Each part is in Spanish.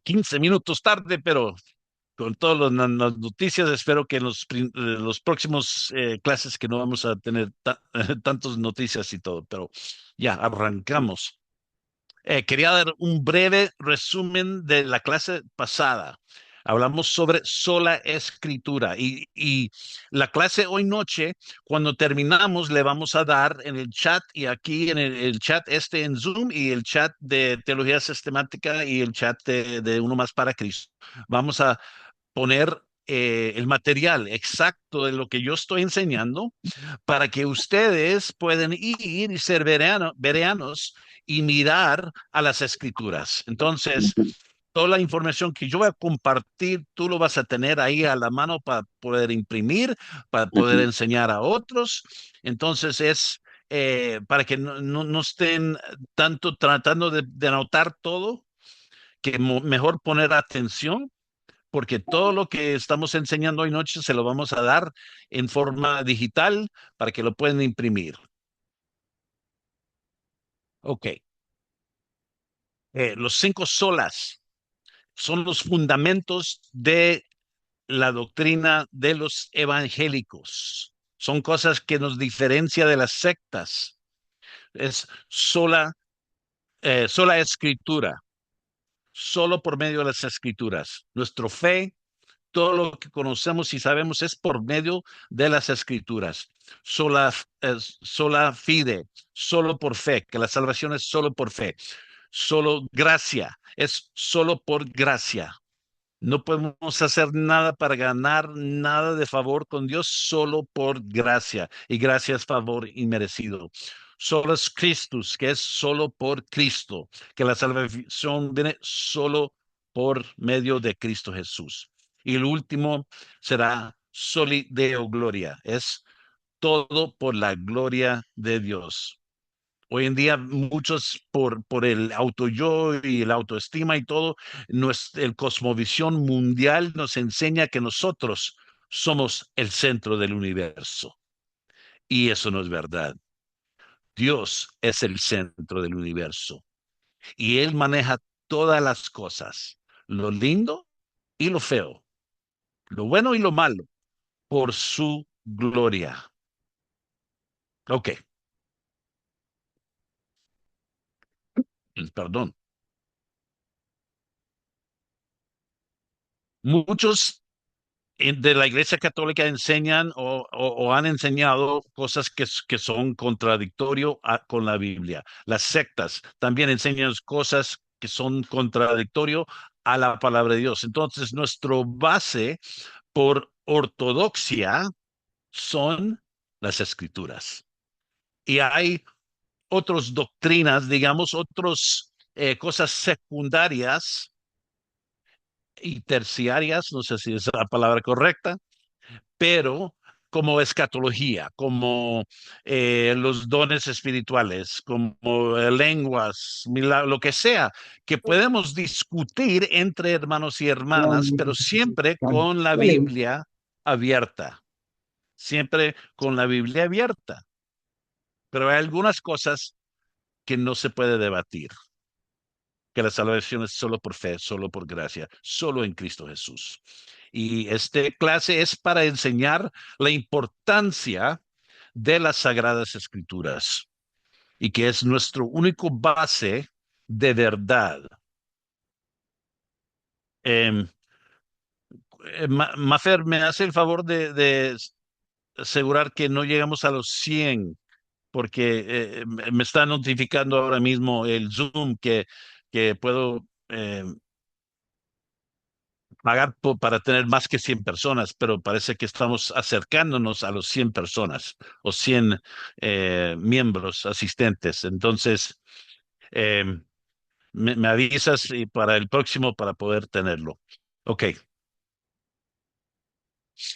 15 minutos tarde, pero con todas las noticias, espero que en los próximos clases que no vamos a tener tantas noticias y todo, pero ya arrancamos. Quería dar un breve resumen de la clase pasada. Hablamos sobre sola escritura y la clase hoy noche, cuando terminamos, le vamos a dar en el chat y aquí en el chat este en Zoom y el chat de teología sistemática y el chat de Uno Más para Cristo. Vamos a poner el material exacto de lo que yo estoy enseñando para que ustedes puedan ir y ser vereanos y mirar a las escrituras. Entonces, toda la información que yo voy a compartir, tú lo vas a tener ahí a la mano para poder imprimir, para poder Ujú. enseñar a otros. Entonces, es para que no estén tanto tratando de anotar todo, que mejor poner atención porque todo lo que estamos enseñando hoy noche se lo vamos a dar en forma digital para que lo puedan imprimir. Ok. Los cinco solas son los fundamentos de la doctrina de los evangélicos. Son cosas que nos diferencia de las sectas. Es sola escritura, solo por medio de las escrituras. Nuestra fe, todo lo que conocemos y sabemos es por medio de las escrituras. Sola fide, solo por fe, que la salvación es solo por fe. Solo gracia, es solo por gracia. No podemos hacer nada para ganar nada de favor con Dios, solo por gracia. Y gracia es favor inmerecido. Solo es Christus, que es solo por Cristo, que la salvación viene solo por medio de Cristo Jesús. Y el último será soli deo gloria, es todo por la gloria de Dios. Hoy en día muchos por el auto yo y la autoestima y todo, el cosmovisión mundial nos enseña que nosotros somos el centro del universo. Y eso no es verdad. Dios es el centro del universo y Él maneja todas las cosas, lo lindo y lo feo, lo bueno y lo malo, por su gloria. Ok, perdón. Muchos de la Iglesia Católica enseñan o han enseñado cosas que son contradictorio con la Biblia. Las sectas también enseñan cosas que son contradictorio a la palabra de Dios. Entonces, nuestro base por ortodoxia son las escrituras. Y hay otras doctrinas, digamos, otras cosas secundarias y terciarias, no sé si es la palabra correcta, pero como escatología, como los dones espirituales, como lenguas, lo que sea, que podemos discutir entre hermanos y hermanas, pero siempre con la Biblia abierta, siempre con la Biblia abierta. Pero hay algunas cosas que no se puede debatir, que la salvación es solo por fe, solo por gracia, solo en Cristo Jesús. Y esta clase es para enseñar la importancia de las Sagradas Escrituras y que es nuestro único base de verdad. Eh, Mafer, ¿me hace el favor de asegurar que no llegamos a los 100? Porque me está notificando ahora mismo el Zoom que puedo pagar para tener más que 100 personas, pero parece que estamos acercándonos a los 100 personas o 100 miembros asistentes. Entonces, eh, me avisas y para el próximo para poder tenerlo. Ok,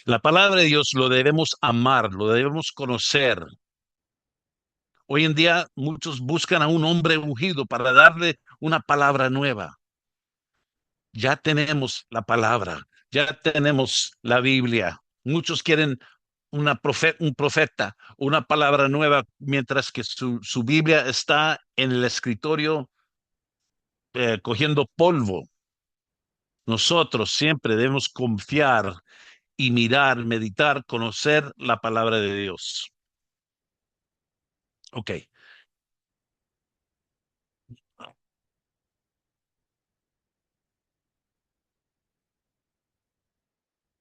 la palabra de Dios lo debemos amar, lo debemos conocer. Hoy en día muchos buscan a un hombre ungido para darle una palabra nueva. Ya tenemos la palabra, ya tenemos la Biblia. Muchos quieren un profeta, una palabra nueva, mientras que su Biblia está en el escritorio cogiendo polvo. Nosotros siempre debemos confiar y mirar, meditar, conocer la palabra de Dios. Ok.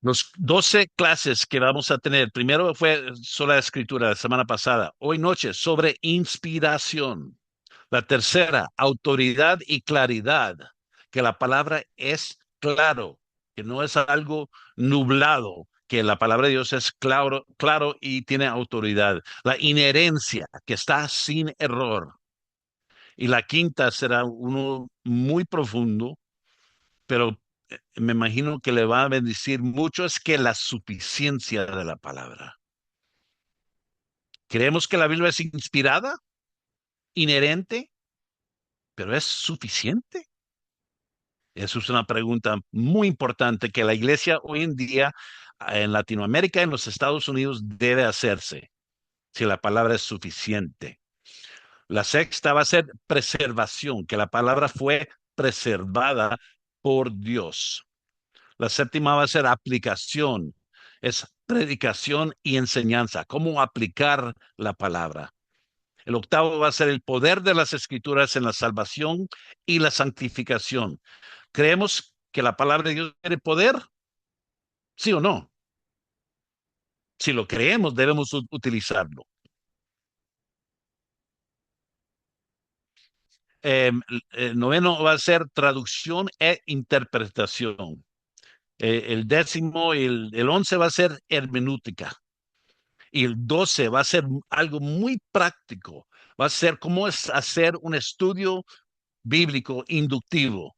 Los 12 clases que vamos a tener, primero fue sola escritura la semana pasada, hoy noche sobre inspiración. La tercera, autoridad y claridad, que la palabra es claro, que no es algo nublado, que la palabra de Dios es claro, claro y tiene autoridad. La inherencia, que está sin error. Y la quinta será uno muy profundo, pero me imagino que le va a bendecir mucho, es que la suficiencia de la palabra. Creemos que la Biblia es inspirada, inherente, pero es suficiente. Eso es una pregunta muy importante que la iglesia hoy en día en Latinoamérica, en los Estados Unidos, debe hacerse, si la palabra es suficiente. La sexta va a ser preservación, que la palabra fue preservada por Dios. La séptima va a ser aplicación, es predicación y enseñanza, cómo aplicar la palabra. El octavo va a ser el poder de las escrituras en la salvación y la santificación. ¿Creemos que la palabra de Dios tiene poder? ¿Sí o no? Si lo creemos, debemos utilizarlo. El noveno va a ser traducción e interpretación. El décimo y el 11 va a ser hermenéutica. Y el 12 va a ser algo muy práctico. Va a ser cómo es hacer un estudio bíblico inductivo.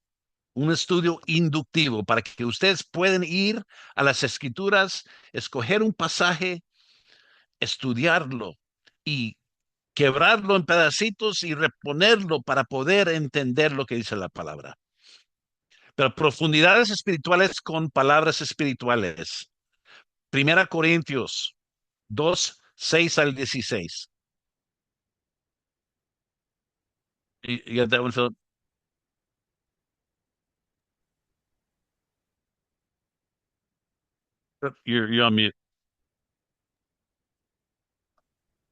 Un estudio inductivo para que ustedes puedan ir a las escrituras, escoger un pasaje, estudiarlo y quebrarlo en pedacitos y reponerlo para poder entender lo que dice la palabra. Pero profundidades espirituales con palabras espirituales. Primera Corintios 2, 6 al 16. You got that one, Philip? You're on mute.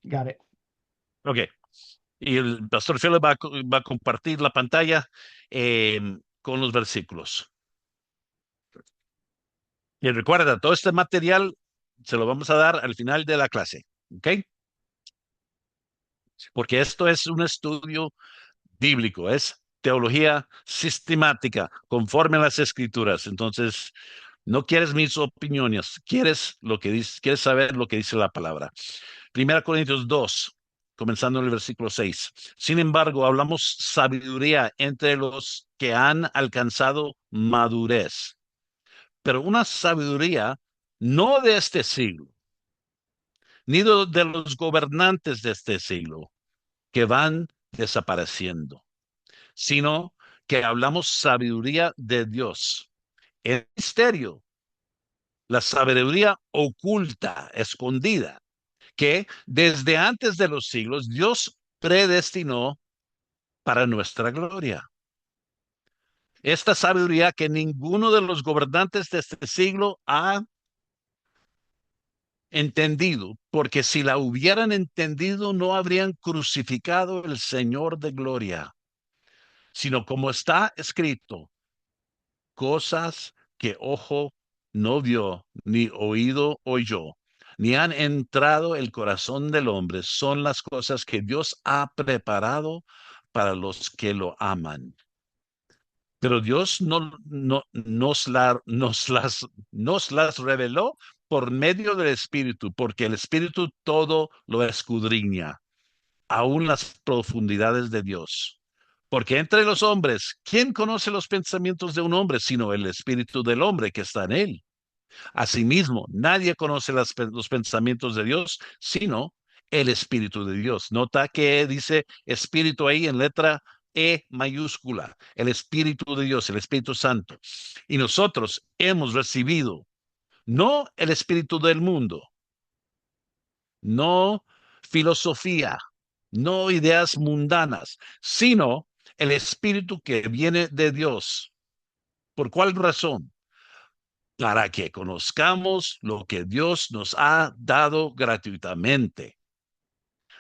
Got it. Ok. Y el pastor Philip va a compartir la pantalla con los versículos. Y recuerda, todo este material se lo vamos a dar al final de la clase. ¿Ok? Porque esto es un estudio bíblico, es teología sistemática, conforme a las escrituras. Entonces, no quieres mis opiniones, quieres lo que dice, quieres saber lo que dice la palabra. Primera Corintios 2, comenzando en el versículo 6. Sin embargo, hablamos sabiduría entre los que han alcanzado madurez, pero una sabiduría no de este siglo, ni de los gobernantes de este siglo, que van desapareciendo, sino que hablamos sabiduría de Dios. El misterio, la sabiduría oculta, escondida, que desde antes de los siglos Dios predestinó para nuestra gloria. Esta sabiduría que ninguno de los gobernantes de este siglo ha entendido, porque si la hubieran entendido no habrían crucificado al Señor de gloria, sino como está escrito, cosas que ojo no vio, ni oído oyó, ni han entrado el corazón del hombre, son las cosas que Dios ha preparado para los que lo aman. Pero Dios no nos las reveló por medio del Espíritu, porque el Espíritu todo lo escudriña, aún las profundidades de Dios. Porque entre los hombres, ¿quién conoce los pensamientos de un hombre sino el espíritu del hombre que está en él? Asimismo, nadie conoce los pensamientos de Dios sino el espíritu de Dios. Nota que dice espíritu ahí en letra E mayúscula, el espíritu de Dios, el Espíritu Santo. Y nosotros hemos recibido no el espíritu del mundo, no filosofía, no ideas mundanas, sino el espíritu que viene de Dios, ¿Por cuál razón? Para que conozcamos lo que Dios nos ha dado gratuitamente,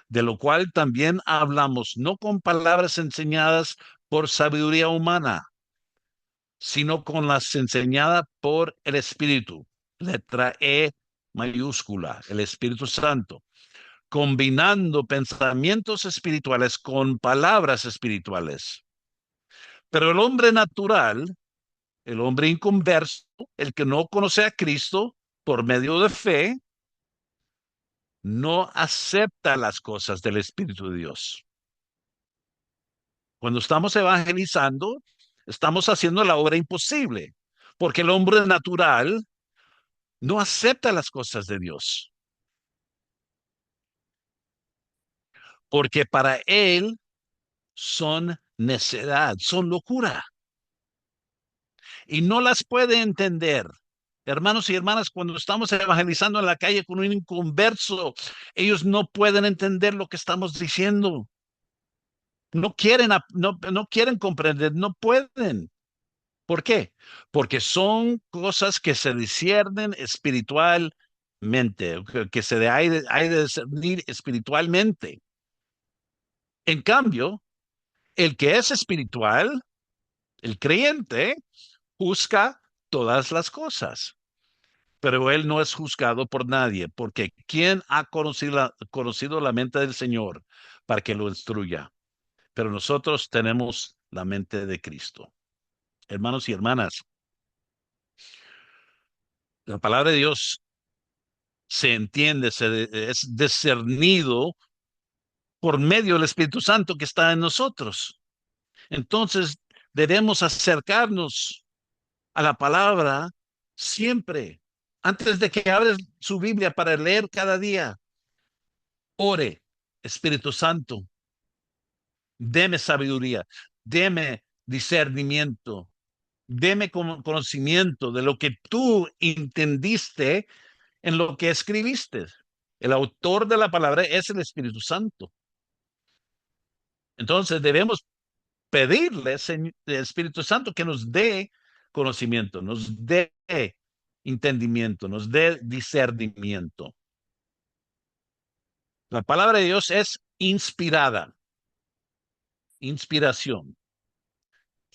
de lo cual también hablamos, no con palabras enseñadas por sabiduría humana, sino con las enseñadas por el Espíritu, letra E mayúscula, el Espíritu Santo, combinando pensamientos espirituales con palabras espirituales. Pero el hombre natural, el hombre inconverso, el que no conoce a Cristo por medio de fe, no acepta las cosas del Espíritu de Dios. Cuando estamos evangelizando, estamos haciendo la obra imposible, porque el hombre natural no acepta las cosas de Dios, porque para él son necedad, son locura, y no las puede entender. Hermanos y hermanas, cuando estamos evangelizando en la calle con un inconverso, ellos no pueden entender lo que estamos diciendo. No quieren comprender, no pueden. ¿Por qué? Porque son cosas que se disciernen espiritualmente, que hay de discernir espiritualmente. En cambio, el que es espiritual, el creyente, juzga todas las cosas, pero él no es juzgado por nadie, porque ¿quién ha conocido la mente del Señor para que lo instruya? Pero nosotros tenemos la mente de Cristo. Hermanos y hermanas, la palabra de Dios se entiende, es discernido por medio del Espíritu Santo que está en nosotros. Entonces, debemos acercarnos a la palabra siempre. Antes de que abres su Biblia para leer cada día, ore, Espíritu Santo, deme sabiduría, deme discernimiento, deme conocimiento de lo que tú entendiste en lo que escribiste. El autor de la palabra es el Espíritu Santo. Entonces debemos pedirle al Espíritu Santo que nos dé conocimiento, nos dé entendimiento, nos dé discernimiento. La palabra de Dios es inspirada, inspiración.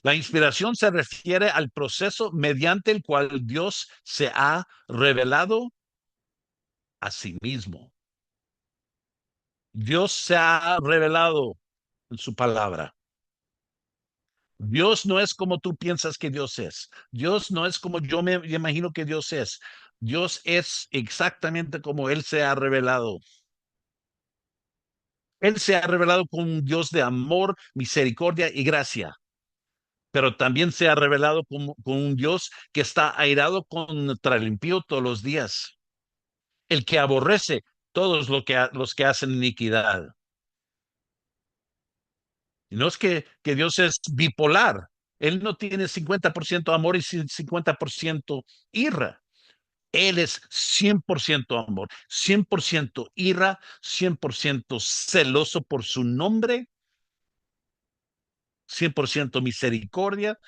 La inspiración se refiere al proceso mediante el cual Dios se ha revelado a sí mismo. Dios se ha revelado en su palabra. Dios no es como tú piensas que Dios es. Dios no es como yo me imagino que Dios es. Dios es exactamente como Él se ha revelado. Él se ha revelado como un Dios de amor, misericordia y gracia, pero también se ha revelado como un Dios que está airado contra el impío todos los días, el que aborrece todos los que hacen iniquidad. Y no es que Dios es bipolar. Él no tiene 50% amor y 50% ira. Él es 100% amor, 100% ira, 100% celoso por su nombre, 100% misericordia,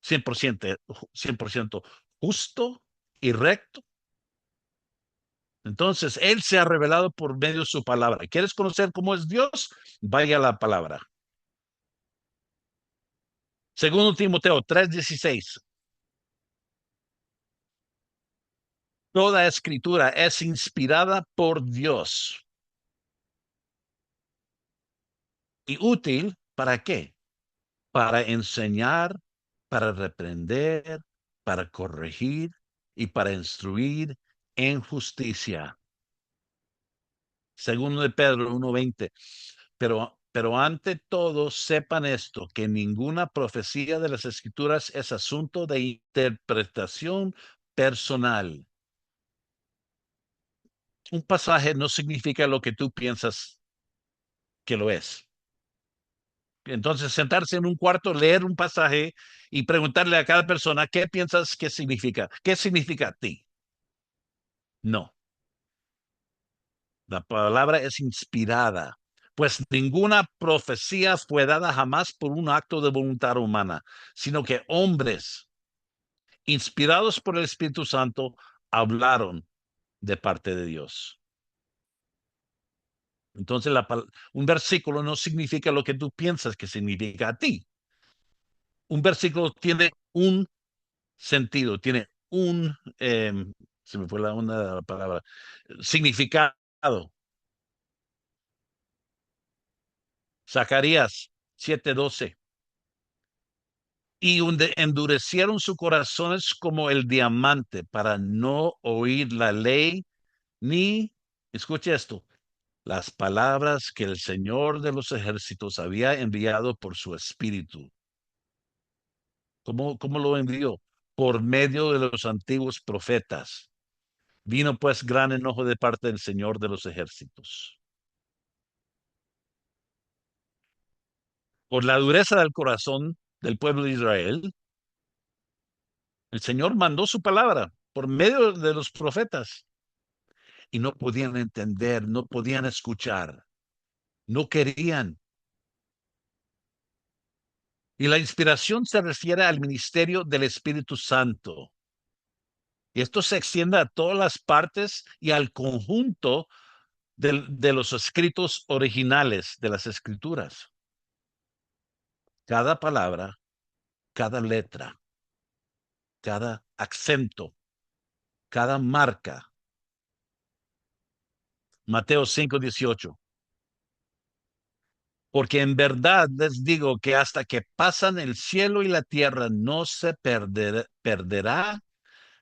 100% justo y recto. Entonces, Él se ha revelado por medio de su palabra. ¿Quieres conocer cómo es Dios? Vaya a la palabra. Segundo Timoteo 3:16. Toda escritura es inspirada por Dios y útil ¿para qué? Para enseñar, para reprender, para corregir y para instruir en justicia. Segundo de Pedro 1:20. Pero ante todo sepan esto, que ninguna profecía de las Escrituras es asunto de interpretación personal. Un pasaje no significa lo que tú piensas que lo es. Entonces, sentarse en un cuarto, leer un pasaje y preguntarle a cada persona, ¿qué piensas que significa? ¿Qué significa a ti? No. La palabra es inspirada Pues ninguna profecía fue dada jamás por un acto de voluntad humana, sino que hombres inspirados por el Espíritu Santo hablaron de parte de Dios. Entonces, un versículo no significa lo que tú piensas que significa a ti. Un versículo tiene un sentido, tiene se me fue una palabra, significado. Zacarías 7:12. Y endurecieron sus corazones como el diamante para no oír la ley, ni, escuche esto, las palabras que el Señor de los ejércitos había enviado por su espíritu. ¿Cómo lo envió? Por medio de los antiguos profetas. Vino pues gran enojo de parte del Señor de los ejércitos. Por la dureza del corazón del pueblo de Israel, el Señor mandó su palabra por medio de los profetas y no podían entender, no podían escuchar, no querían. Y la inspiración se refiere al ministerio del Espíritu Santo. Y esto se extiende a todas las partes y al conjunto de los escritos originales de las escrituras. Cada palabra, cada letra, cada acento, cada marca. Mateo 5:18. Porque en verdad les digo que hasta que pasan el cielo y la tierra no se perderá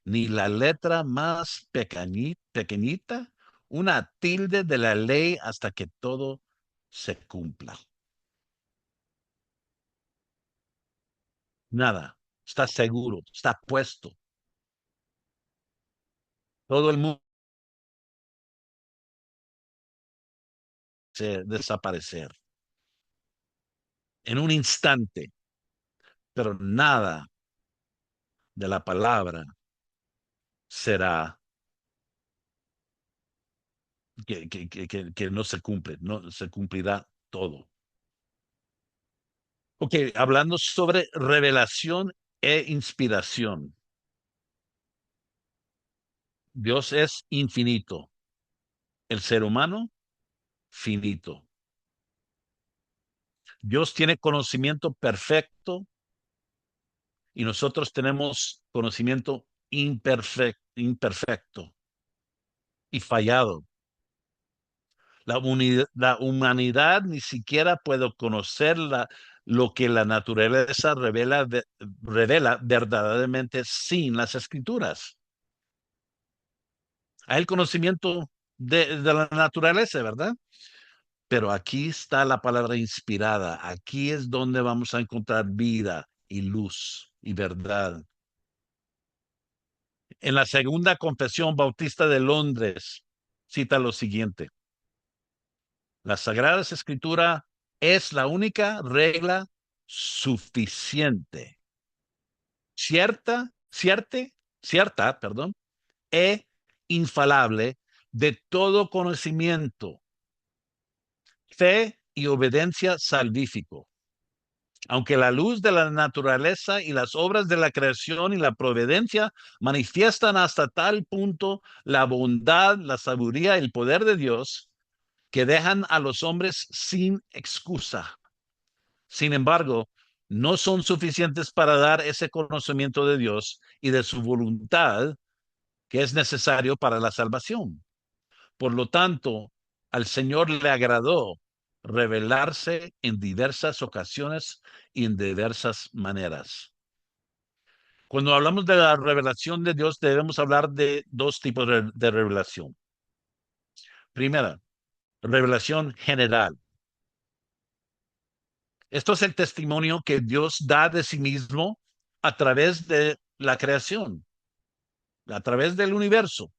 ni la letra más pequeñita, una tilde de la ley hasta que todo se cumpla. Nada, está seguro, está puesto. Todo el mundo se desaparecer en un instante, pero nada de la palabra será que no se cumple, no se cumplirá todo. Ok, hablando sobre revelación e inspiración. Dios es infinito, el ser humano finito. Dios tiene conocimiento perfecto y nosotros tenemos conocimiento imperfecto y fallado. La humanidad ni siquiera puede conocer lo que la naturaleza revela verdaderamente sin las escrituras. Hay el conocimiento de la naturaleza, ¿verdad? Pero aquí está la palabra inspirada. Aquí es donde vamos a encontrar vida y luz y verdad. En la Segunda Confesión Bautista de Londres cita lo siguiente: las Sagradas Escrituras es la única regla suficiente, cierta, perdón, e infalable de todo conocimiento, fe y obediencia salvífico. Aunque la luz de la naturaleza y las obras de la creación y la providencia manifiestan hasta tal punto la bondad, la sabiduría y el poder de Dios, que dejan a los hombres sin excusa. Sin embargo, no son suficientes para dar ese conocimiento de Dios y de su voluntad que es necesario para la salvación. Por lo tanto, al Señor le agradó revelarse en diversas ocasiones y en diversas maneras. Cuando hablamos de la revelación de Dios, debemos hablar de dos tipos de revelación. Primera, revelación general. Esto es el testimonio que Dios da de sí mismo a través de la creación, a través del universo,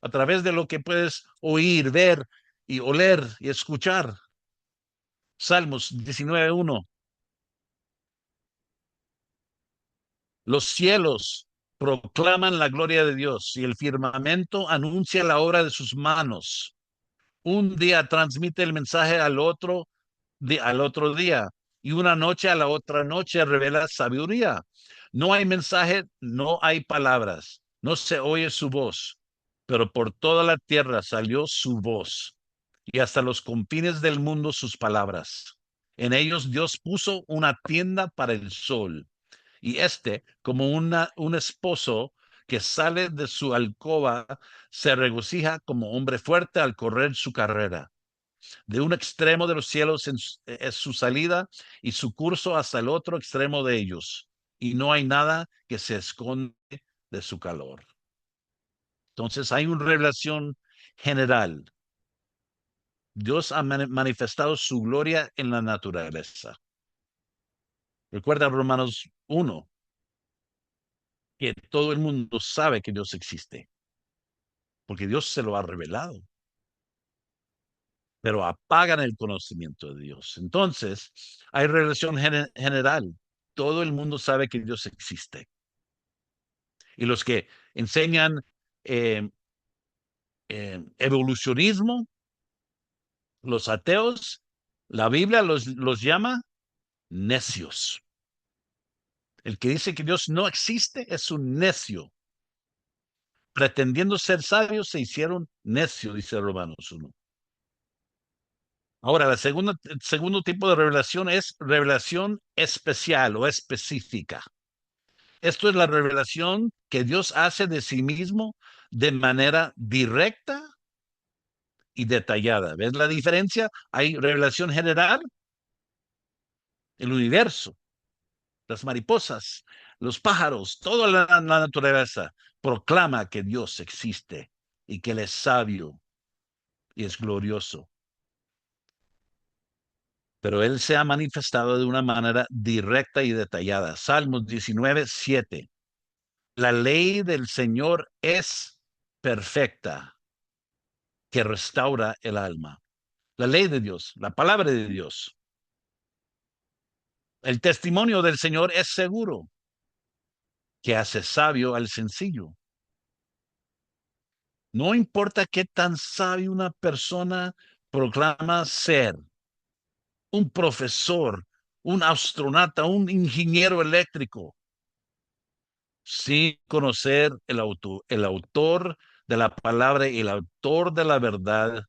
a través de lo que puedes oír, ver y oler y escuchar. Salmos 19:1. Los cielos proclaman la gloria de Dios y el firmamento anuncia la obra de sus manos. Un día transmite el mensaje al otro día y una noche a la otra noche revela sabiduría. No hay mensaje, no hay palabras, no se oye su voz, pero por toda la tierra salió su voz y hasta los confines del mundo sus palabras. En ellos Dios puso una tienda para el sol y como un esposo que sale de su alcoba, se regocija como hombre fuerte al correr su carrera. De un extremo de los cielos es su salida y su curso hasta el otro extremo de ellos. Y no hay nada que se esconde de su calor. Entonces hay una revelación general. Dios ha manifestado su gloria en la naturaleza. Recuerda Romanos 1, que todo el mundo sabe que Dios existe, porque Dios se lo ha revelado, pero apagan el conocimiento de Dios. Entonces, hay revelación general. Todo el mundo sabe que Dios existe. Y los que enseñan eh, evolucionismo, los ateos, la Biblia los llama necios. El que dice que Dios no existe es un necio. Pretendiendo ser sabios se hicieron necios, dice Romanos 1. Ahora, el segundo tipo de revelación es revelación especial o específica. Esto es la revelación que Dios hace de sí mismo de manera directa y detallada. ¿Ves la diferencia? Hay revelación general, el universo, las mariposas, los pájaros, toda la naturaleza proclama que Dios existe y que Él es sabio y es glorioso. Pero Él se ha manifestado de una manera directa y detallada. Salmos 19:7. La ley del Señor es perfecta, que restaura el alma. La ley de Dios, la palabra de Dios. El testimonio del Señor es seguro, que hace sabio al sencillo. No importa qué tan sabio una persona proclama ser, un profesor, un astronauta, un ingeniero eléctrico, sin conocer el autor de la palabra y el autor de la verdad,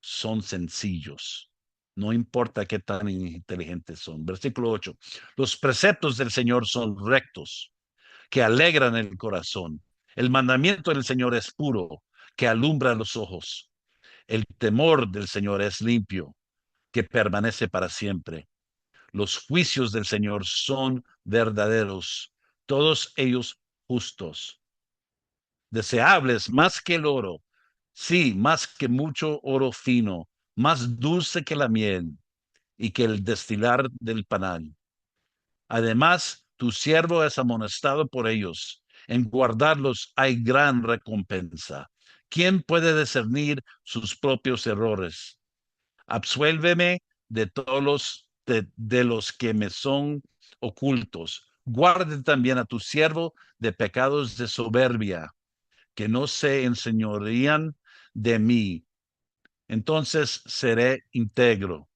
son sencillos. No importa qué tan inteligentes son. Versículo 8. Los preceptos del Señor son rectos, que alegran el corazón. El mandamiento del Señor es puro, que alumbra los ojos. El temor del Señor es limpio, que permanece para siempre. Los juicios del Señor son verdaderos, todos ellos justos. Deseables más que el oro, sí, más que mucho oro fino, más dulce que la miel y que el destilar del panal. Además, tu siervo es amonestado por ellos. En guardarlos hay gran recompensa. ¿Quién puede discernir sus propios errores? Absuélveme de todos de los que me son ocultos. Guarde también a tu siervo de pecados de soberbia, que no se enseñorían de mí. Entonces seré íntegro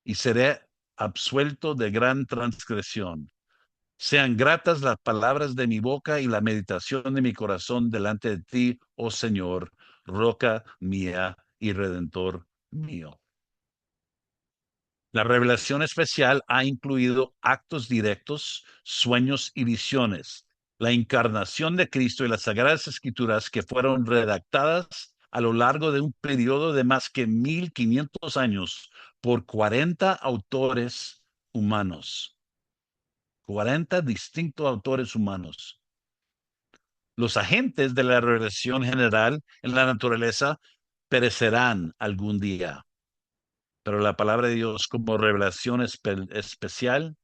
y seré absuelto de gran transgresión. Sean gratas las palabras de mi boca y la meditación de mi corazón delante de ti, oh Señor, roca mía y redentor mío. La revelación especial ha incluido actos directos, sueños y visiones, la encarnación de Cristo y las Sagradas Escrituras que fueron redactadas a lo largo de un periodo de más que 1500 años por 40 autores humanos. 40 distintos autores humanos. Los agentes de la revelación general en la naturaleza perecerán algún día, pero la palabra de Dios como revelación especial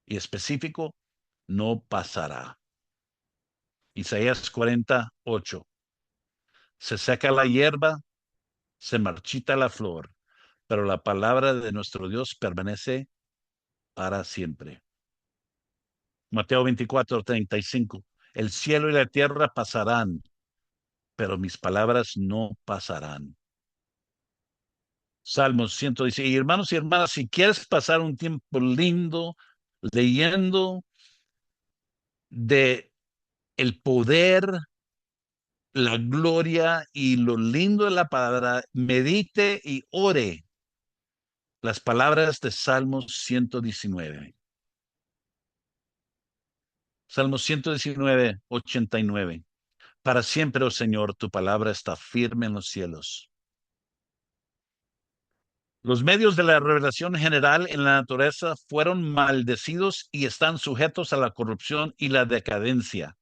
y específico no pasará. Isaías 48. Se seca la hierba, se marchita la flor, pero la palabra de nuestro Dios permanece para siempre. Mateo 24:35. El cielo y la tierra pasarán, pero mis palabras no pasarán. Salmos 110. Y hermanos y hermanas, si quieres pasar un tiempo lindo leyendo de el poder, la gloria y lo lindo de la palabra, medite y ore las palabras de Salmos 119. Salmos 119, 89. Para siempre, oh Señor, tu palabra está firme en los cielos. Los medios de la revelación general en la naturaleza fueron maldecidos y están sujetos a la corrupción y la decadencia.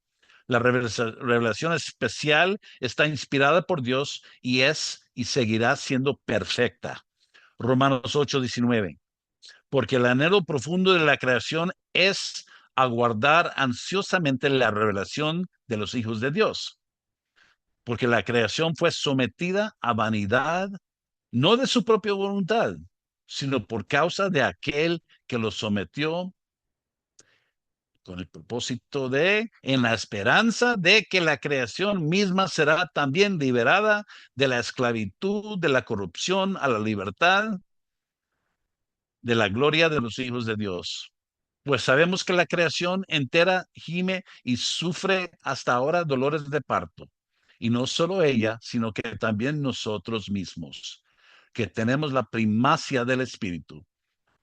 La revelación especial está inspirada por Dios y es y seguirá siendo perfecta. Romanos 8:19. Porque el anhelo profundo de la creación es aguardar ansiosamente la revelación de los hijos de Dios. Porque la creación fue sometida a vanidad, no de su propia voluntad, sino por causa de aquel que lo sometió con el propósito de, en la esperanza de que la creación misma será también liberada de la esclavitud, de la corrupción, a la libertad, de la gloria de los hijos de Dios. Pues sabemos que la creación entera gime y sufre hasta ahora dolores de parto. Y no solo ella, sino que también nosotros mismos, que tenemos la primacia del Espíritu.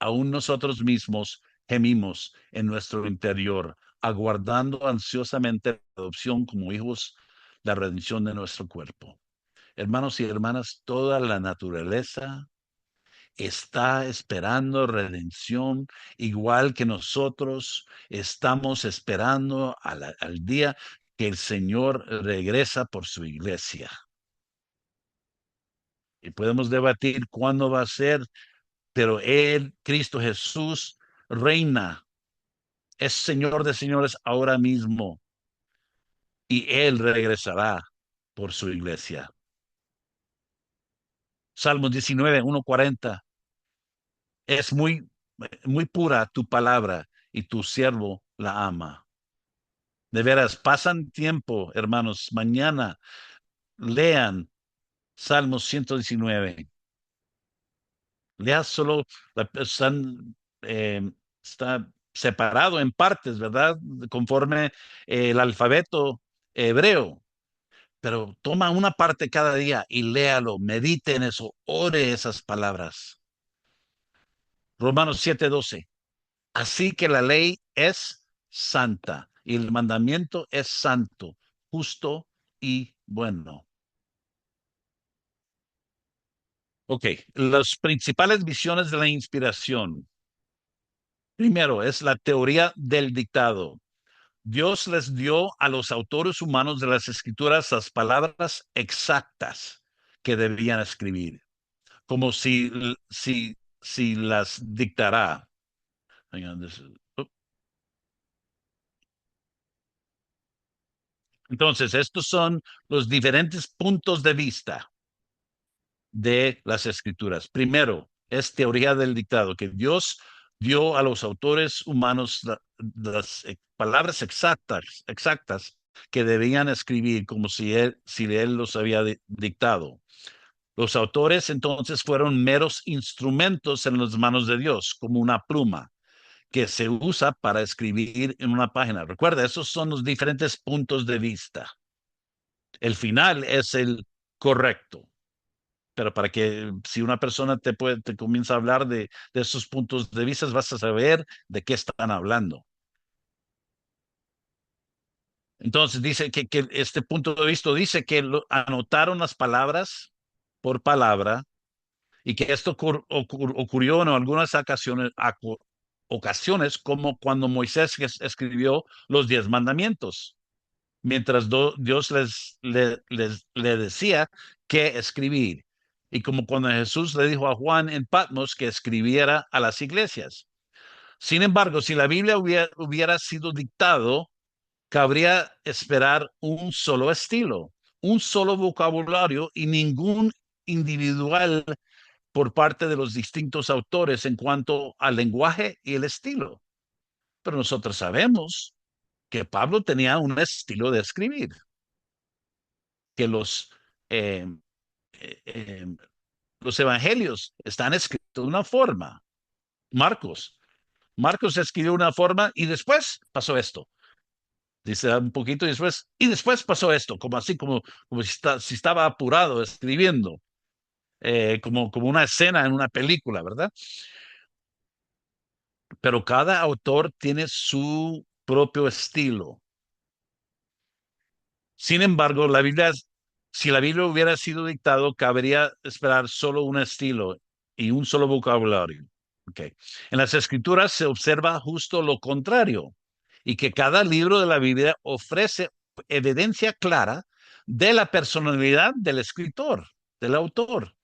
Aún nosotros mismos gemimos en nuestro interior, aguardando ansiosamente la adopción como hijos, la redención de nuestro cuerpo. Hermanos y hermanas, toda la naturaleza está esperando redención, igual que nosotros estamos esperando al día que el Señor regresa por su iglesia. Y podemos debatir cuándo va a ser, pero Él, Cristo Jesús, reina, es Señor de señores ahora mismo, y Él regresará por su iglesia. Salmos 19, 1:40. Es muy pura tu palabra y tu siervo la ama. De veras, pasan tiempo, hermanos. Mañana lean Salmos 119. Lea solo, están, está separado en partes, ¿verdad? Conforme el alfabeto hebreo. Pero toma una parte cada día y léalo, medite en eso, ore esas palabras. Romanos 7:12. Así que la ley es santa y el mandamiento es santo, justo y bueno. Ok, las principales visiones de la inspiración. Primero, es la teoría del dictado. Dios les dio a los autores humanos de las escrituras las palabras exactas que debían escribir, como si las dictará. Entonces, estos son los diferentes puntos de vista de las escrituras. Primero, es teoría del dictado, que Dios dio a los autores humanos las palabras exactas que debían escribir como si él los había dictado. Los autores entonces fueron meros instrumentos en las manos de Dios, como una pluma que se usa para escribir en una página. Recuerda, esos son los diferentes puntos de vista. El final es el correcto. Pero para que si una persona te comienza a hablar de esos puntos de vista, vas a saber de qué están hablando. Entonces dice que este punto de vista dice que anotaron las palabras por palabra y que esto ocurrió en algunas ocasiones como cuando Moisés escribió los 10 mandamientos, mientras Dios le decía qué escribir. Y como cuando Jesús le dijo a Juan en Patmos que escribiera a las iglesias. Sin embargo, si la Biblia hubiera sido dictado, cabría esperar un solo estilo, un solo vocabulario y ningún individual por parte de los distintos autores en cuanto al lenguaje y el estilo. Pero nosotros sabemos que Pablo tenía un estilo de escribir, que eh, eh, Los evangelios están escritos de una forma. Marcos. Marcos escribió una forma y después pasó esto. Dice un poquito y después pasó esto, como así, como si estaba apurado escribiendo, como una escena en una película, ¿verdad? Pero cada autor tiene su propio estilo. Sin embargo, si la Biblia hubiera sido dictado, cabría esperar solo un estilo y un solo vocabulario. Okay. En las Escrituras se observa justo lo contrario, y que cada libro de la Biblia ofrece evidencia clara de la personalidad del escritor, del autor.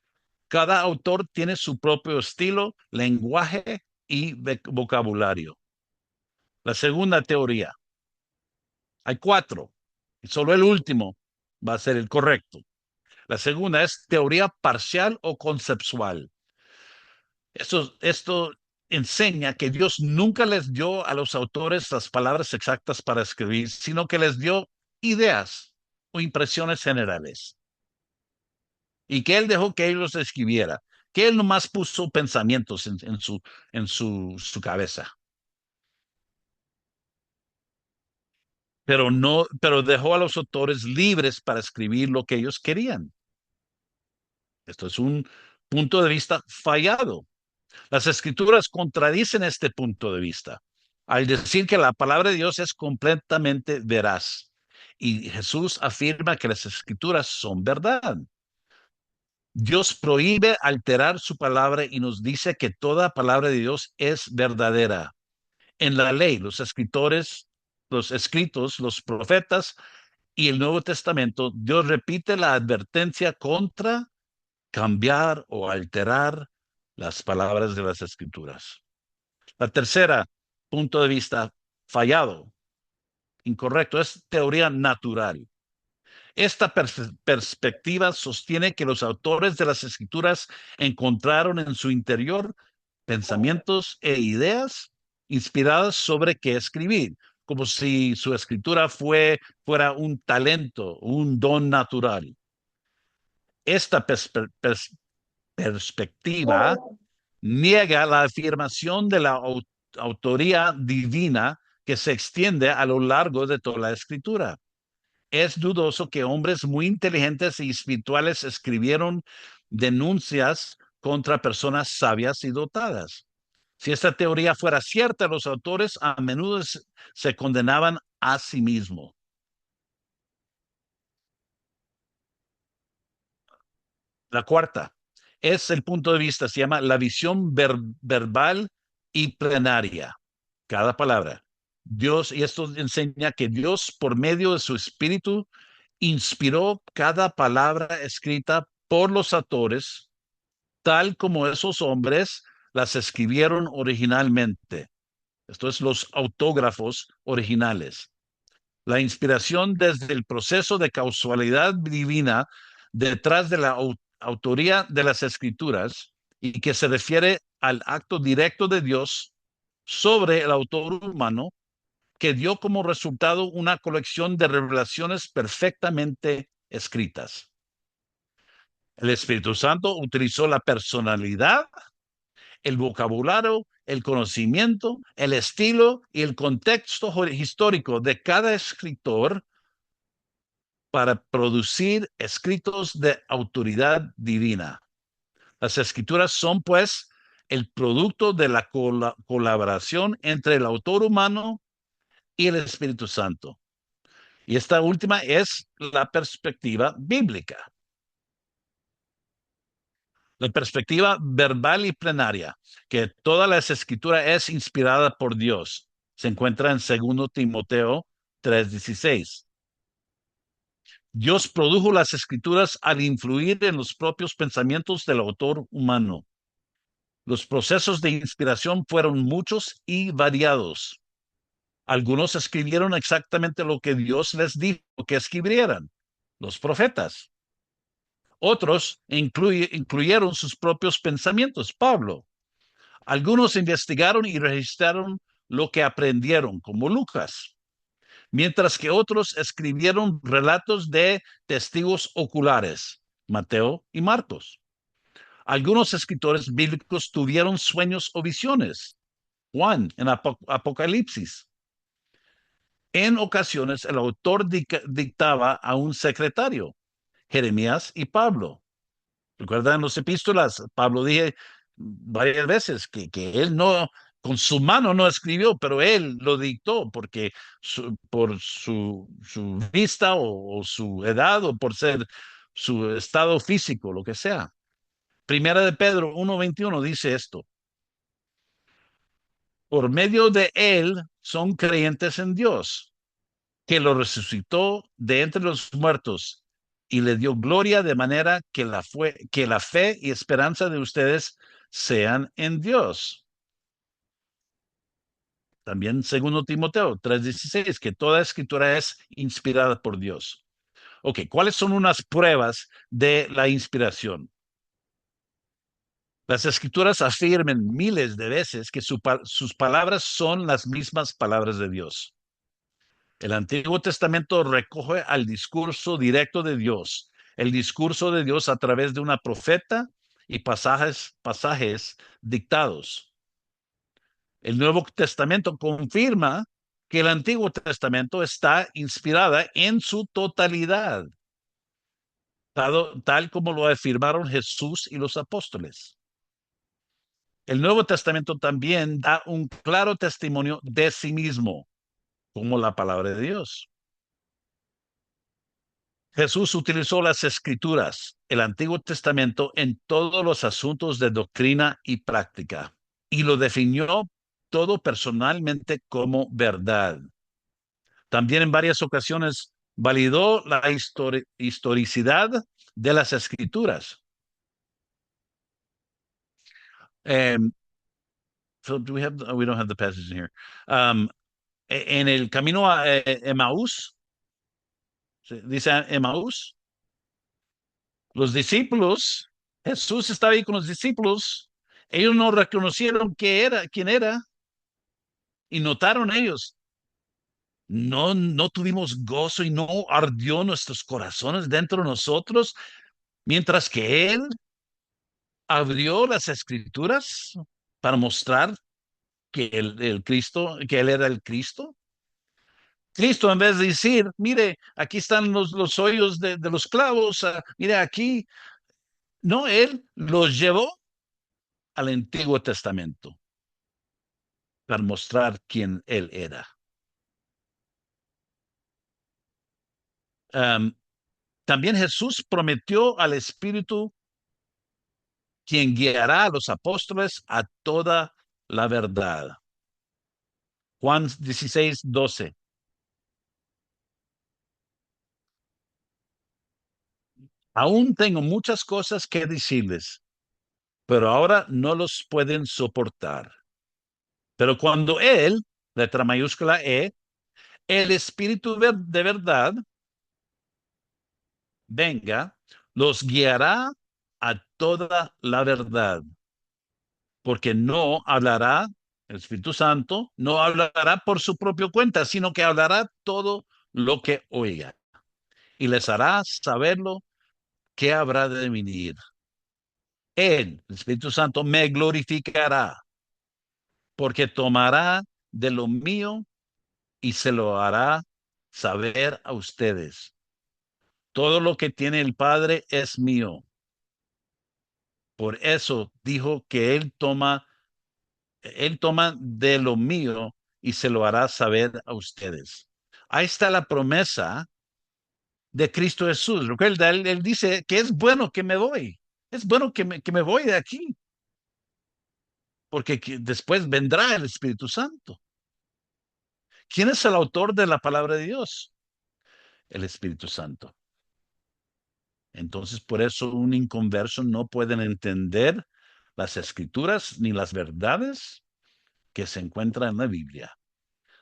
Cada autor tiene su propio estilo, lenguaje y vocabulario. La segunda teoría. Hay cuatro, y solo el último va a ser el correcto. La segunda es teoría parcial o conceptual. Esto enseña que Dios nunca les dio a los autores las palabras exactas para escribir, sino que les dio ideas o impresiones generales. Y que Él dejó que ellos escribiera, que Él nomás puso pensamientos en su cabeza. Pero dejó a los autores libres para escribir lo que ellos querían. Esto es un punto de vista fallado. Las escrituras contradicen este punto de vista al decir que la palabra de Dios es completamente veraz. Y Jesús afirma que las escrituras son verdad. Dios prohíbe alterar su palabra y nos dice que toda palabra de Dios es verdadera. En la ley, los escritores, los escritos, los profetas y el Nuevo Testamento, Dios repite la advertencia contra cambiar o alterar las palabras de las escrituras. La tercera punto de vista fallado, incorrecto, es teoría natural. Esta perspectiva sostiene que los autores de las escrituras encontraron en su interior pensamientos e ideas inspiradas sobre qué escribir, como si su escritura fuera un talento, un don natural. Esta perspectiva niega la afirmación de la autoría divina que se extiende a lo largo de toda la escritura. Es dudoso que hombres muy inteligentes y espirituales escribieron denuncias contra personas sabias y dotadas. Si esta teoría fuera cierta, los autores a menudo se condenaban a sí mismos. La cuarta es el punto de vista, se llama la visión verbal y plenaria. Cada palabra. Dios, y esto enseña que Dios, por medio de su espíritu, inspiró cada palabra escrita por los autores, tal como esos hombres las escribieron originalmente. Esto es los autógrafos originales. La inspiración desde el proceso de causalidad divina detrás de la autoría de las escrituras y que se refiere al acto directo de Dios sobre el autor humano que dio como resultado una colección de revelaciones perfectamente escritas. El Espíritu Santo utilizó la personalidad, el vocabulario, el conocimiento, el estilo y el contexto histórico de cada escritor para producir escritos de autoridad divina. Las escrituras son, pues, el producto de la colaboración entre el autor humano y el Espíritu Santo. Y esta última es la perspectiva bíblica. La perspectiva verbal y plenaria, que toda la escritura es inspirada por Dios. Se encuentra en 2 Timoteo 3:16. Dios produjo las escrituras al influir en los propios pensamientos del autor humano. Los procesos de inspiración fueron muchos y variados. Algunos escribieron exactamente lo que Dios les dijo que escribieran, los profetas. Otros incluyeron sus propios pensamientos, Pablo. Algunos investigaron y registraron lo que aprendieron, como Lucas, mientras que otros escribieron relatos de testigos oculares, Mateo y Marcos. Algunos escritores bíblicos tuvieron sueños o visiones. Juan en Apocalipsis. En ocasiones el autor dictaba a un secretario, Jeremías y Pablo. ¿Recuerdan los epístolas? Pablo dije varias veces que él no, con su mano no escribió, pero él lo dictó porque por su vista o su edad o por ser su estado físico, lo que sea. Primera de Pedro 1:21 dice esto. Por medio de él son creyentes en Dios, que lo resucitó de entre los muertos y le dio gloria de manera que la fe y esperanza de ustedes sean en Dios. También segundo Timoteo 3:16, que toda escritura es inspirada por Dios. Ok, ¿cuáles son unas pruebas de la inspiración? Las escrituras afirman miles de veces que sus palabras son las mismas palabras de Dios. El Antiguo Testamento recoge al discurso directo de Dios, el discurso de Dios a través de una profeta y pasajes dictados. El Nuevo Testamento confirma que el Antiguo Testamento está inspirada en su totalidad, tal como lo afirmaron Jesús y los apóstoles. El Nuevo Testamento también da un claro testimonio de sí mismo, como la palabra de Dios. Jesús utilizó las escrituras, el Antiguo Testamento, en todos los asuntos de doctrina y práctica, y lo definió todo personalmente como verdad. También en varias ocasiones validó la historicidad de las escrituras. Um, so do we have? We don't have the passage in here. Um, en el camino a Emaús, dice Emaús, los discípulos, Jesús estaba ahí con los discípulos, ellos no reconocieron quién era, y notaron ellos, no tuvimos gozo y no ardió nuestros corazones dentro de nosotros, mientras que Él abrió las escrituras para mostrar que el Cristo, que Él era el Cristo. Cristo, en vez de decir, mire, aquí están los hoyos de los clavos, mire aquí, no, Él los llevó al Antiguo Testamento para mostrar quién Él era. Um, También Jesús prometió al Espíritu quien guiará a los apóstoles a toda la verdad. Juan 16:12. Aún tengo muchas cosas que decirles, pero ahora no los pueden soportar. Pero cuando Él, letra mayúscula E, el Espíritu de verdad, venga, los guiará a toda la verdad, porque no hablará, el Espíritu Santo, no hablará por su propia cuenta, sino que hablará todo lo que oiga y les hará saberlo que habrá de venir. Él, el Espíritu Santo, me glorificará, porque tomará de lo mío y se lo hará saber a ustedes. Todo lo que tiene el Padre es mío. Por eso dijo que él toma de lo mío y se lo hará saber a ustedes. Ahí está la promesa de Cristo Jesús. Recuerda, él dice que es bueno que me voy. Es bueno que me voy de aquí, porque después vendrá el Espíritu Santo. ¿Quién es el autor de la palabra de Dios? El Espíritu Santo. Entonces, por eso un inconverso no puede entender las escrituras ni las verdades que se encuentran en la Biblia,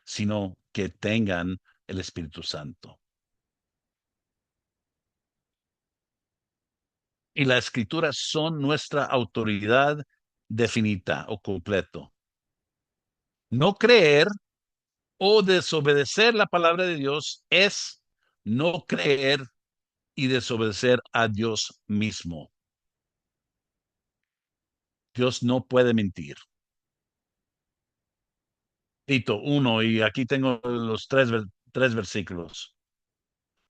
sino que tengan el Espíritu Santo. Y las escrituras son nuestra autoridad definida o completo. No creer o desobedecer la palabra de Dios es no creer y desobedecer a Dios mismo. Dios no puede mentir. Tito 1, y aquí tengo los tres versículos.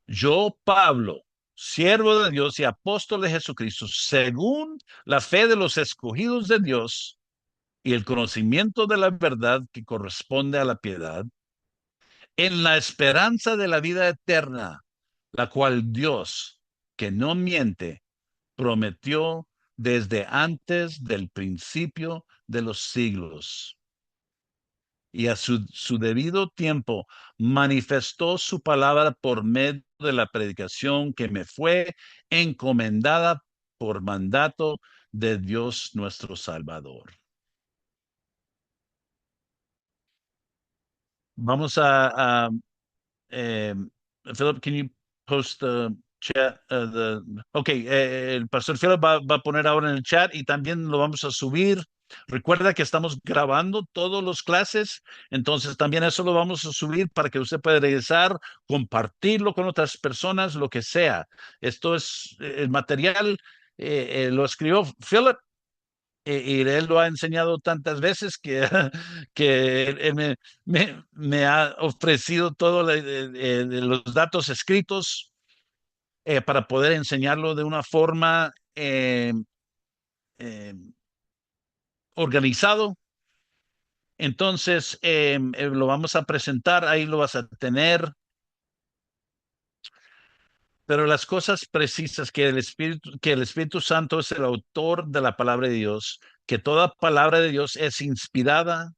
Yo, Pablo, siervo de Dios y apóstol de Jesucristo, según la fe de los escogidos de Dios y el conocimiento de la verdad que corresponde a la piedad, en la esperanza de la vida eterna, la cual Dios, que no miente, prometió desde antes del principio de los siglos y a su debido tiempo manifestó su palabra por medio de la predicación que me fue encomendada por mandato de Dios nuestro Salvador. Vamos Philip, can you post the chat? Okay, el pastor Philip va a poner ahora en el chat y también lo vamos a subir. Recuerda que estamos grabando todas las clases, entonces también eso lo vamos a subir para que usted pueda regresar, compartirlo con otras personas, lo que sea. Esto es el material, lo escribió Philip y él lo ha enseñado tantas veces que, que él me ha ofrecido todos los datos escritos para poder enseñarlo de una forma eh, organizado. Entonces, lo vamos a presentar, ahí lo vas a tener, pero las cosas precisas que el Espíritu Santo es el autor de la palabra de Dios, que toda palabra de Dios es inspirada,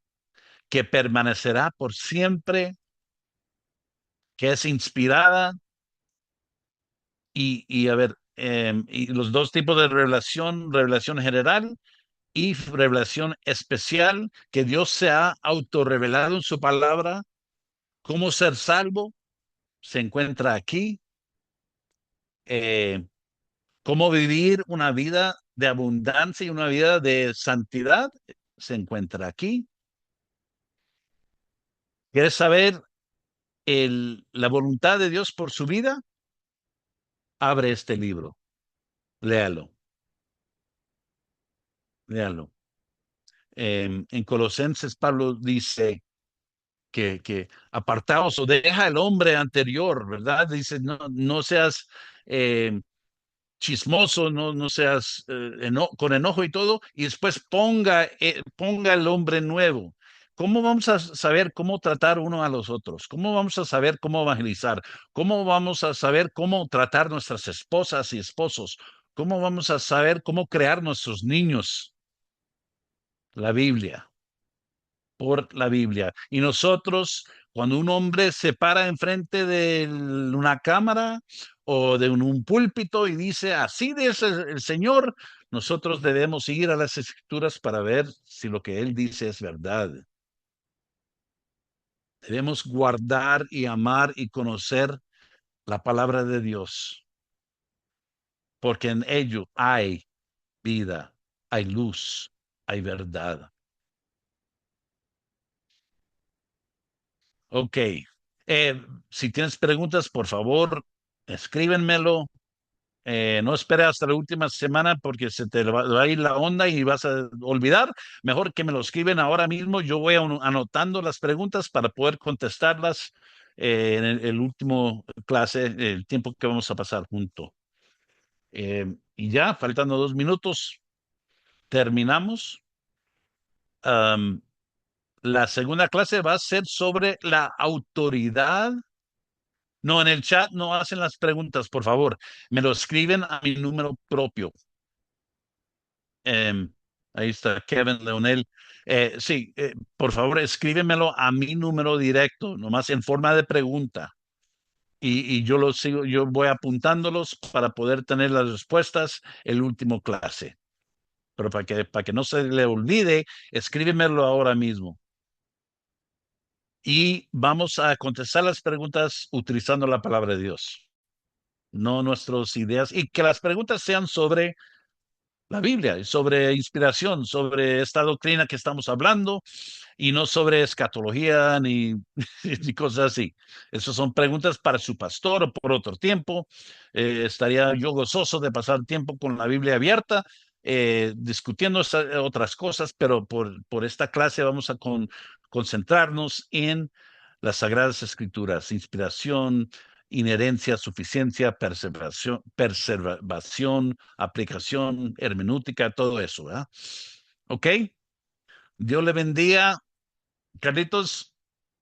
que permanecerá por siempre, que es inspirada y a ver, y los dos tipos de revelación, revelación general y revelación especial, que Dios se ha autorrevelado en su palabra, cómo ser salvo, se encuentra aquí, eh, cómo vivir una vida de abundancia y una vida de santidad, se encuentra aquí. ¿Quieres saber la voluntad de Dios por su vida? Abre este libro, léalo, léalo. En Colosenses, Pablo dice que apartaos o deja el hombre anterior, ¿verdad? Dice, no seas eh, chismoso, no seas con enojo y todo, y después ponga el hombre nuevo. ¿Cómo vamos a saber cómo tratar uno a los otros? ¿Cómo vamos a saber cómo evangelizar? ¿Cómo vamos a saber cómo tratar nuestras esposas y esposos? ¿Cómo vamos a saber cómo crear nuestros niños? La Biblia, por la Biblia. Y nosotros, cuando un hombre se para enfrente de una cámara o de un púlpito y dice, así dice el Señor, nosotros debemos ir a las Escrituras para ver si lo que Él dice es verdad. Debemos guardar y amar y conocer la palabra de Dios, porque en ello hay vida, hay luz, hay verdad. Ok. Si tienes preguntas, por favor, escríbenmelo. No esperes hasta la última semana porque se te va a ir la onda y vas a olvidar. Mejor que me lo escriben ahora mismo. Yo voy anotando las preguntas para poder contestarlas en el último clase, el tiempo que vamos a pasar junto. Y ya, faltando 2 minutos, terminamos. Am, la segunda clase va a ser sobre la autoridad. No, en el chat no hacen las preguntas, por favor. Me lo escriben a mi número propio. Eh, Ahí está Kevin Leonel. Sí, por favor, escríbemelo a mi número directo, nomás en forma de pregunta. Y yo lo sigo, yo voy apuntándolos para poder tener las respuestas el último clase. Pero para que no se le olvide, escríbemelo ahora mismo. Y vamos a contestar las preguntas utilizando la palabra de Dios, no nuestras ideas, y que las preguntas sean sobre la Biblia, sobre inspiración, sobre esta doctrina que estamos hablando y no sobre escatología ni, ni cosas así. Esas son preguntas para su pastor o por otro tiempo. Estaría yo gozoso de pasar tiempo con la Biblia abierta, discutiendo otras cosas, pero por esta clase vamos a concentrarnos en las Sagradas Escrituras, inspiración, inherencia, suficiencia, preservación, aplicación, hermenéutica, todo eso, ¿verdad? ¿Ok? Dios le bendiga. Carlitos,